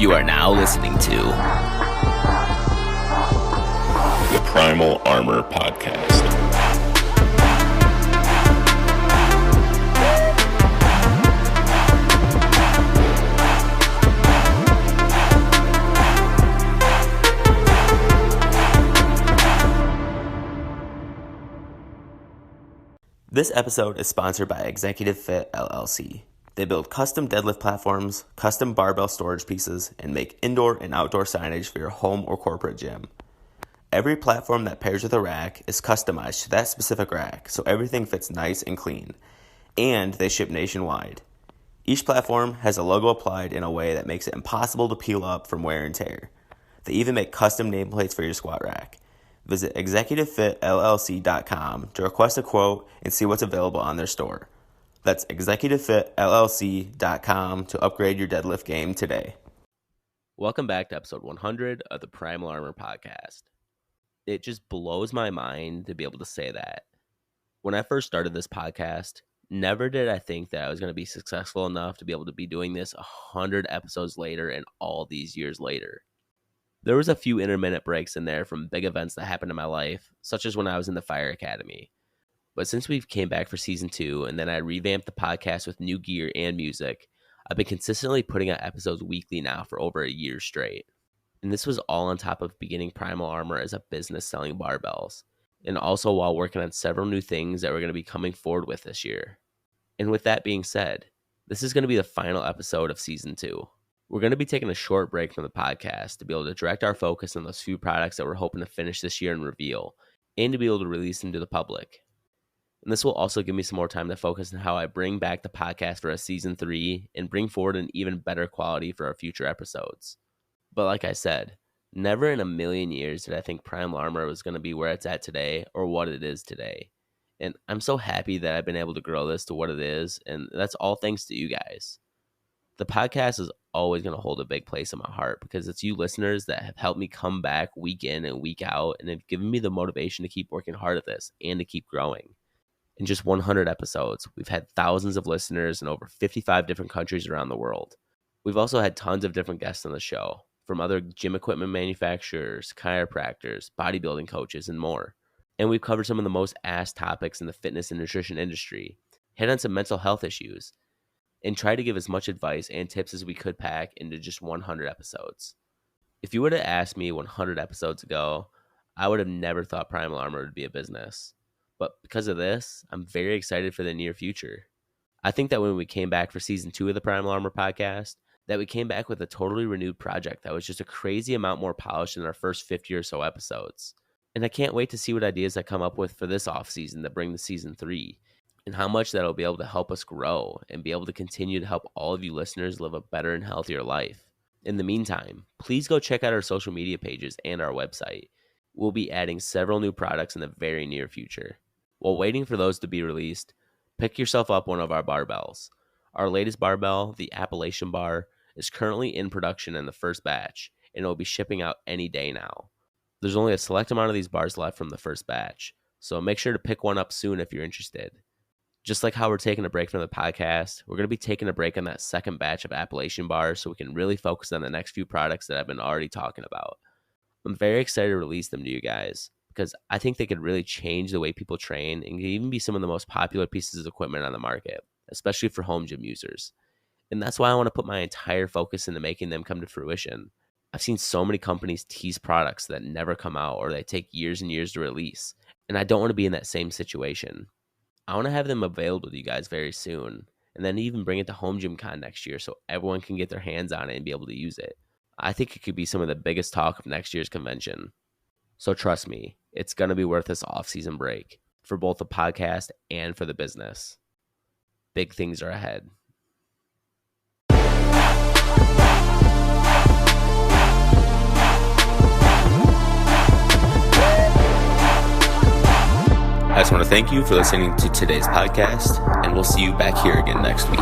You are now listening to the Primal Armor Podcast. This episode is sponsored by Executive Fit LLC. They build custom deadlift platforms, custom barbell storage pieces, and make indoor and outdoor signage for your home or corporate gym. Every platform that pairs with a rack is customized to that specific rack, so everything fits nice and clean. And they ship nationwide. Each platform has a logo applied in a way that makes it impossible to peel up from wear and tear. They even make custom nameplates for your squat rack. Visit executivefitllc.com to request a quote and see what's available on their store. That's executivefitllc.com to upgrade your deadlift game today. Welcome back to episode 100 of the Primal Armor Podcast. It just blows my mind to be able to say that. When I first started this podcast, never did I think that I was going to be successful enough to be able to be doing this 100 episodes later and all these years later. There was a few intermittent breaks in there from big events that happened in my life, such as when I was in the fire academy. But since we came back for season 2, and then I revamped the podcast with new gear and music, I've been consistently putting out episodes weekly now for over a year straight. And this was all on top of beginning Primal Armor as a business selling barbells, and also while working on several new things that we're going to be coming forward with this year. And with that being said, this is going to be the final episode of season 2. We're going to be taking a short break from the podcast to be able to direct our focus on those few products that we're hoping to finish this year and reveal, and to be able to release them to the public. And this will also give me some more time to focus on how I bring back the podcast for a season 3 and bring forward an even better quality for our future episodes. But like I said, never in a million years did I think Primal Armor was going to be where it's at today or what it is today. And I'm so happy that I've been able to grow this to what it is, and that's all thanks to you guys. The podcast is always going to hold a big place in my heart because it's you listeners that have helped me come back week in and week out and have given me the motivation to keep working hard at this and to keep growing. In just 100 episodes, we've had thousands of listeners in over 55 different countries around the world. We've also had tons of different guests on the show, from other gym equipment manufacturers, chiropractors, bodybuilding coaches, and more. And we've covered some of the most asked topics in the fitness and nutrition industry, hit on some mental health issues, and try to give as much advice and tips as we could pack into just 100 episodes. If you would have asked me 100 episodes ago, I would have never thought Primal Armor would be a business. But because of this, I'm very excited for the near future. I think that when we came back for season 2 of the Primal Armor podcast, that we came back with a totally renewed project that was just a crazy amount more polished than our first 50 or so episodes. And I can't wait to see what ideas I come up with for this off season that bring the season 3. And how much that'll be able to help us grow and be able to continue to help all of you listeners live a better and healthier life. In the meantime, please go check out our social media pages and our website. We'll be adding several new products in the very near future. While waiting for those to be released, pick yourself up one of our barbells. Our latest barbell, the Appalachian bar, is currently in production in the first batch, and it will be shipping out any day now. There's only a select amount of these bars left from the first batch, so make sure to pick one up soon if you're interested. Just like how we're taking a break from the podcast, we're going to be taking a break on that second batch of Appalachian bars so we can really focus on the next few products that I've been already talking about. I'm very excited to release them to you guys because I think they could really change the way people train and can even be some of the most popular pieces of equipment on the market, especially for home gym users. And that's why I want to put my entire focus into making them come to fruition. I've seen so many companies tease products that never come out or they take years and years to release, and I don't want to be in that same situation. I want to have them available to you guys very soon, and then even bring it to Home Gym Con next year so everyone can get their hands on it and be able to use it. I think it could be some of the biggest talk of next year's convention. So trust me, it's going to be worth this off-season break for both the podcast and for the business. Big things are ahead. I just want to thank you for listening to today's podcast, and we'll see you back here again next week.